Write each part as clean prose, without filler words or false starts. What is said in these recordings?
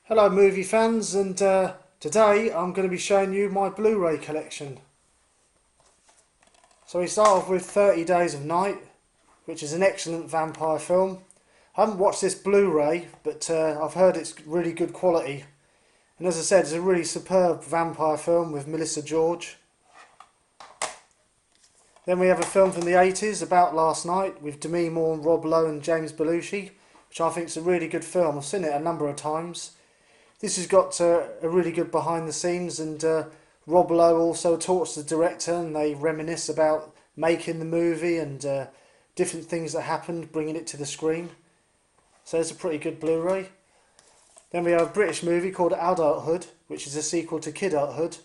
Hello movie fans, and today I'm going to be showing you my Blu Ray collection. So we start off with 30 Days of Night, which is an excellent vampire film. I haven't watched this Blu Ray, but I've heard it's really good quality. And as I said, it's a really superb vampire film with Melissa George. Then we have a film from the 80s, About Last Night, with Demi Moore, Rob Lowe and James Belushi, which I think is a really good film. I've seen it a number of times. This has got a really good behind the scenes, and Rob Lowe also talks to the director and they reminisce about making the movie and different things that happened, bringing it to the screen. So it's a pretty good Blu-ray. Then we have a British movie called Adulthood, which is a sequel to Kidulthood.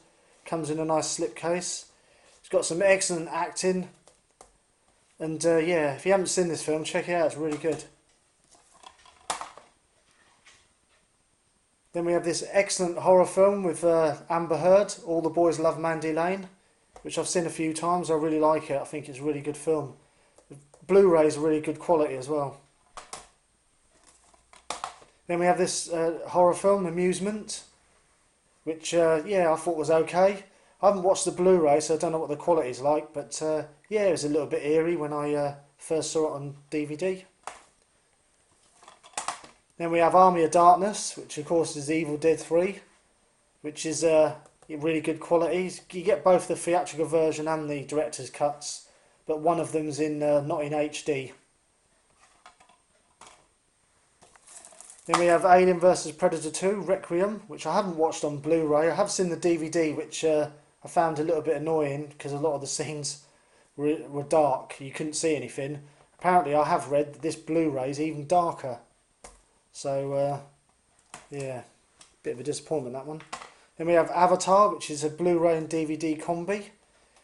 Comes in a nice slipcase. It's got some excellent acting. And yeah, if you haven't seen this film, check it out, it's really good. Then we have this excellent horror film with Amber Heard, All the Boys Love Mandy Lane, which I've seen a few times. I really like it. I think it's a really good film. The Blu-ray is really good quality as well. Then we have this horror film, Amusement, which yeah, I thought was okay. I haven't watched the Blu-ray, so I don't know what the quality is like, but yeah, it was a little bit eerie when I first saw it on DVD. Then we have Army of Darkness, which of course is Evil Dead 3, which is really good quality. You get both the theatrical version and the director's cuts, but one of them's in not in HD. Then we have Alien vs Predator 2, Requiem, which I haven't watched on Blu-ray. I have seen the DVD, which I found a little bit annoying because a lot of the scenes were dark. You couldn't see anything. Apparently I have read that this Blu-ray is even darker. So, yeah, bit of a disappointment, that one. Then we have Avatar, which is a Blu-ray and DVD combi,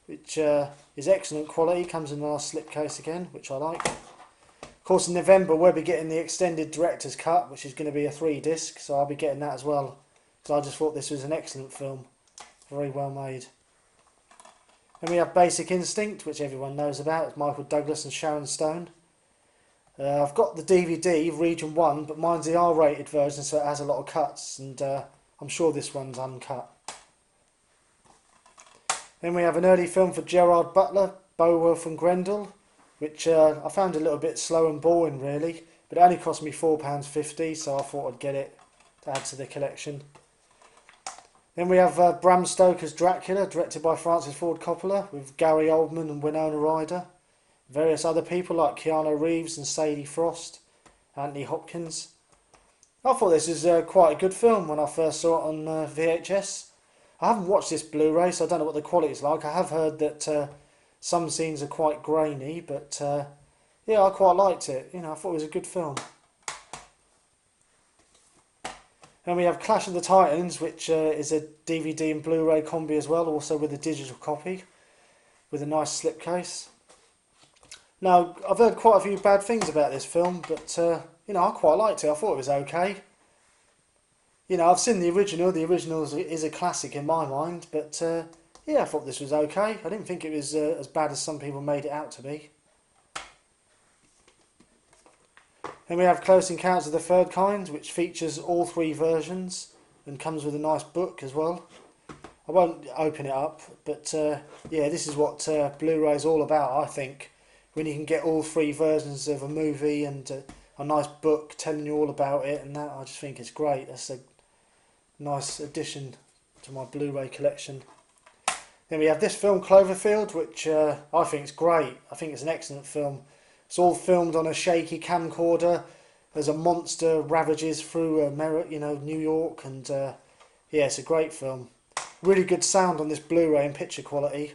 which is excellent quality, comes in a nice slipcase again, which I like. Of course, in November we'll be getting the extended director's cut, which is going to be a 3-disc, so I'll be getting that as well, because I just thought this was an excellent film, very well made. Then we have Basic Instinct, which everyone knows about, it's Michael Douglas and Sharon Stone. I've got the DVD, Region 1, but mine's the R-rated version, so it has a lot of cuts, and I'm sure this one's uncut. Then we have an early film for Gerard Butler, Beowulf and Grendel, which I found a little bit slow and boring really, but it only cost me £4.50, so I thought I'd get it to add to the collection. Then we have Bram Stoker's Dracula, directed by Francis Ford Coppola, with Gary Oldman and Winona Ryder. Various other people like Keanu Reeves and Sadie Frost, Anthony Hopkins. I thought this was quite a good film when I first saw it on VHS. I haven't watched this Blu-ray, so I don't know what the quality is like. I have heard that some scenes are quite grainy, but yeah, I quite liked it. You know, I thought it was a good film. Then we have Clash of the Titans, which is a DVD and Blu-ray combi as well, also with a digital copy, with a nice slipcase. Now, I've heard quite a few bad things about this film, but you know, I quite liked it. I thought it was okay. You know, I've seen the original. The original is a classic in my mind, but yeah, I thought this was okay. I didn't think it was as bad as some people made it out to be. Then we have Close Encounters of the Third Kind, which features all 3 versions and comes with a nice book as well. I won't open it up, but yeah, this is what Blu-ray is all about, I think. When you can get all 3 versions of a movie and a nice book telling you all about it and that, I just think it's great. That's a nice addition to my Blu-ray collection. Then we have this film, Cloverfield, which I think is great. I think it's an excellent film. It's all filmed on a shaky camcorder. There's a monster ravages through New York, and yeah, it's a great film. Really good sound on this Blu-ray and picture quality.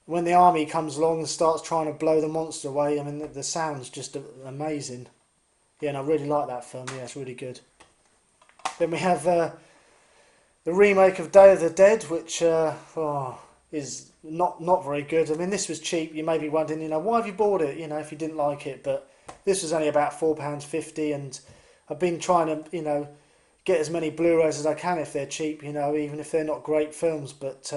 When the army comes along and starts trying to blow the monster away, I mean, the sound's just amazing. Yeah, and I really like that film. Yeah, it's really good. Then we have the remake of Day of the Dead, which is not very good. I mean, this was cheap. You may be wondering, you know, why have you bought it? You know, if you didn't like it, but this was only about £4.50, and I've been trying to, you know, get as many Blu-rays as I can if they're cheap. You know, even if they're not great films, but.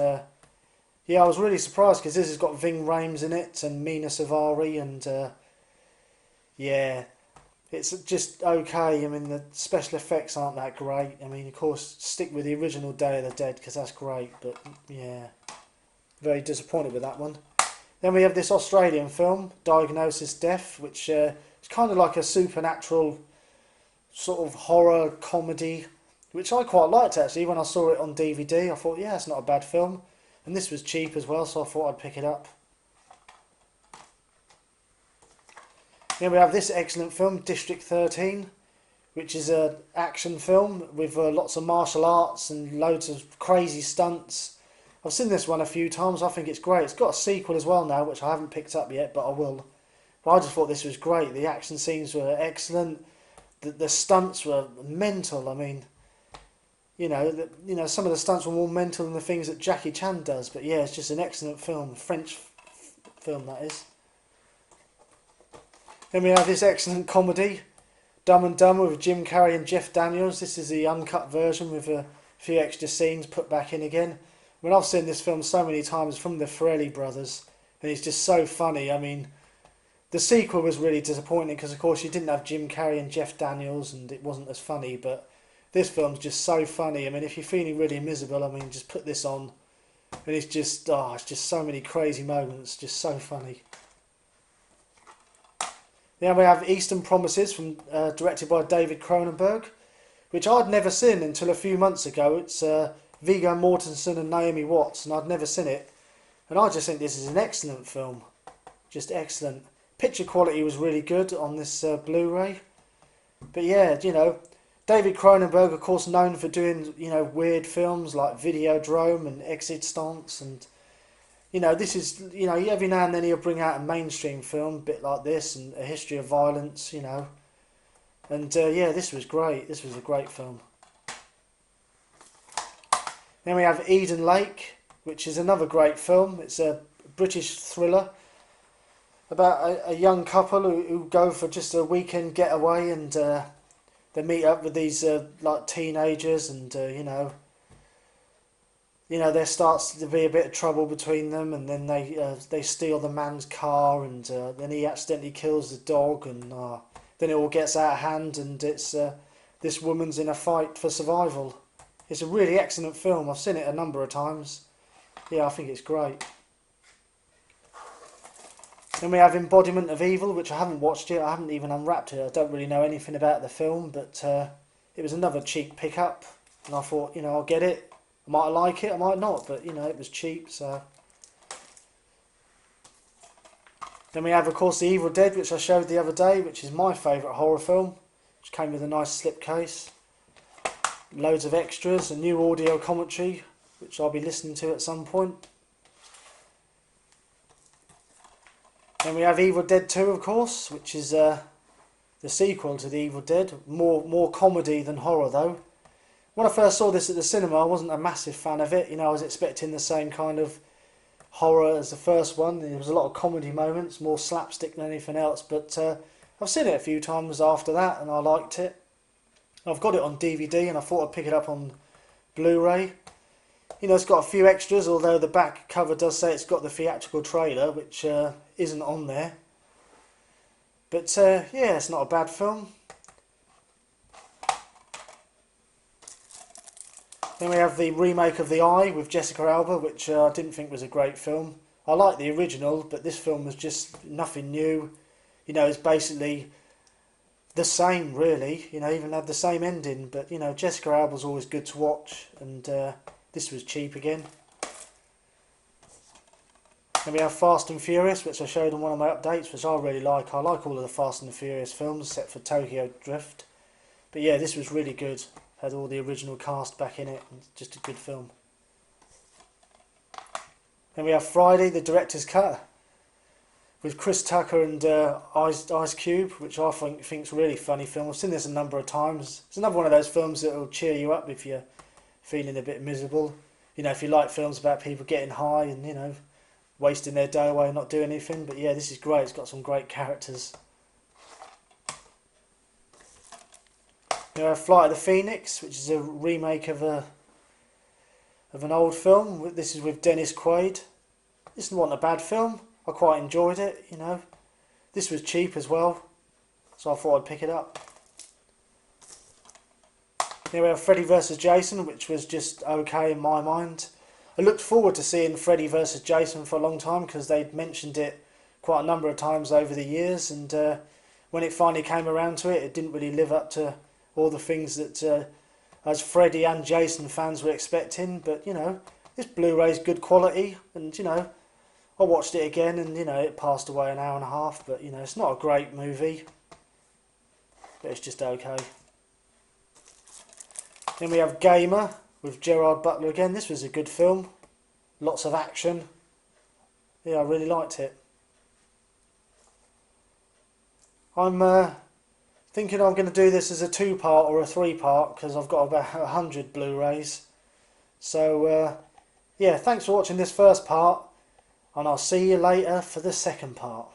Yeah, I was really surprised because this has got Ving Rhames in it and Mina Savari, and yeah, It's just okay. I mean, the special effects aren't that great. I mean, of course, stick with the original Day of the Dead because that's great. But yeah, very disappointed with that one. Then we have this Australian film, Diagnosis Death, which is kind of like a supernatural sort of horror comedy, which I quite liked actually when I saw it on DVD. I thought, yeah, it's not a bad film. And this was cheap as well, so I thought I'd pick it up. Then we have this excellent film, District 13, which is an action film with lots of martial arts and loads of crazy stunts. I've seen this one a few times. I think it's great. It's got a sequel as well now, which I haven't picked up yet, but I will. But I just thought this was great. The action scenes were excellent. The stunts were mental. I mean, some of the stunts were more mental than the things that Jackie Chan does. But yeah, it's just an excellent film. French film, that is. Then we have this excellent comedy, Dumb and Dumber, with Jim Carrey and Jeff Daniels. This is the uncut version with a few extra scenes put back in again. I mean, I've seen this film so many times from the Farrelly brothers, and it's just so funny. I mean, the sequel was really disappointing because, of course, you didn't have Jim Carrey and Jeff Daniels, and it wasn't as funny. But this film's just so funny. I mean, if you're feeling really miserable, I mean, just put this on, and it's just so many crazy moments, just so funny. Then we have Eastern Promises, directed by David Cronenberg, which I'd never seen until a few months ago. It's Viggo Mortensen and Naomi Watts, and I'd never seen it. And I just think this is an excellent film. Just excellent. Picture quality was really good on this Blu-ray. But yeah, David Cronenberg, of course, known for doing, weird films like Videodrome and Existence, and, this is, every now and then he'll bring out a mainstream film, a bit like this, and A History of Violence, And yeah, this was great. This was a great film. Then we have Eden Lake, which is another great film. It's a British thriller about a young couple who go for just a weekend getaway, and they meet up with these like teenagers, and there starts to be a bit of trouble between them, and then they steal the man's car, and then he accidentally kills the dog, and then it all gets out of hand, and it's this woman's in a fight for survival. It's a really excellent film. I've seen it a number of times. Yeah, I think it's great. Then we have Embodiment of Evil, which I haven't watched yet. I haven't even unwrapped it. I don't really know anything about the film, but it was another cheap pickup, and I thought, I'll get it. I might like it, I might not, but it was cheap, so. Then we have, of course, The Evil Dead, which I showed the other day, which is my favourite horror film, which came with a nice slipcase. Loads of extras, a new audio commentary, which I'll be listening to at some point. Then we have Evil Dead 2, of course, which is the sequel to The Evil Dead. More comedy than horror, though. When I first saw this at the cinema, I wasn't a massive fan of it. I was expecting the same kind of horror as the first one. There was a lot of comedy moments, more slapstick than anything else. But I've seen it a few times after that, and I liked it. I've got it on DVD, and I thought I'd pick it up on Blu-ray. It's got a few extras, although the back cover does say it's got the theatrical trailer, which isn't on there. But yeah, it's not a bad film. Then we have the remake of The Eye with Jessica Alba, which I didn't think was a great film. I like the original, but this film was just nothing new. It's basically the same, really. Even had the same ending. But Jessica Alba's always good to watch, and this was cheap again. Then we have Fast and Furious, which I showed on one of my updates, which I really like. I like all of the Fast and the Furious films, except for Tokyo Drift. But yeah, this was really good. Had all the original cast back in it. Just a good film. Then we have Friday, the director's cut, with Chris Tucker and Ice Cube, which I think's a really funny film. I've seen this a number of times. It's another one of those films that will cheer you up if you're feeling a bit miserable. If you like films about people getting high and wasting their day away and not doing anything. But yeah, this is great. It's got some great characters. We have Flight of the Phoenix, which is a remake of an old film. This is with Dennis Quaid. This wasn't a bad film. I quite enjoyed it. This was cheap as well, so I thought I'd pick it up. Here we have Freddy vs Jason, which was just okay in my mind. I looked forward to seeing Freddy vs Jason for a long time because they'd mentioned it quite a number of times over the years, and when it finally came around to it, it didn't really live up to all the things that as Freddy and Jason fans were expecting. But you know, this Blu-ray's good quality, and you know, I watched it again, and you know, it passed away an hour and a half. But you know, it's not a great movie, but it's just okay. Then we have Gamer with Gerard Butler again. This was a good film, lots of action. Yeah, I really liked it. I'm thinking I'm going to do this as a 2-part or a 3-part because I've got about 100 Blu-rays. So yeah, thanks for watching this first part, and I'll see you later for the second part.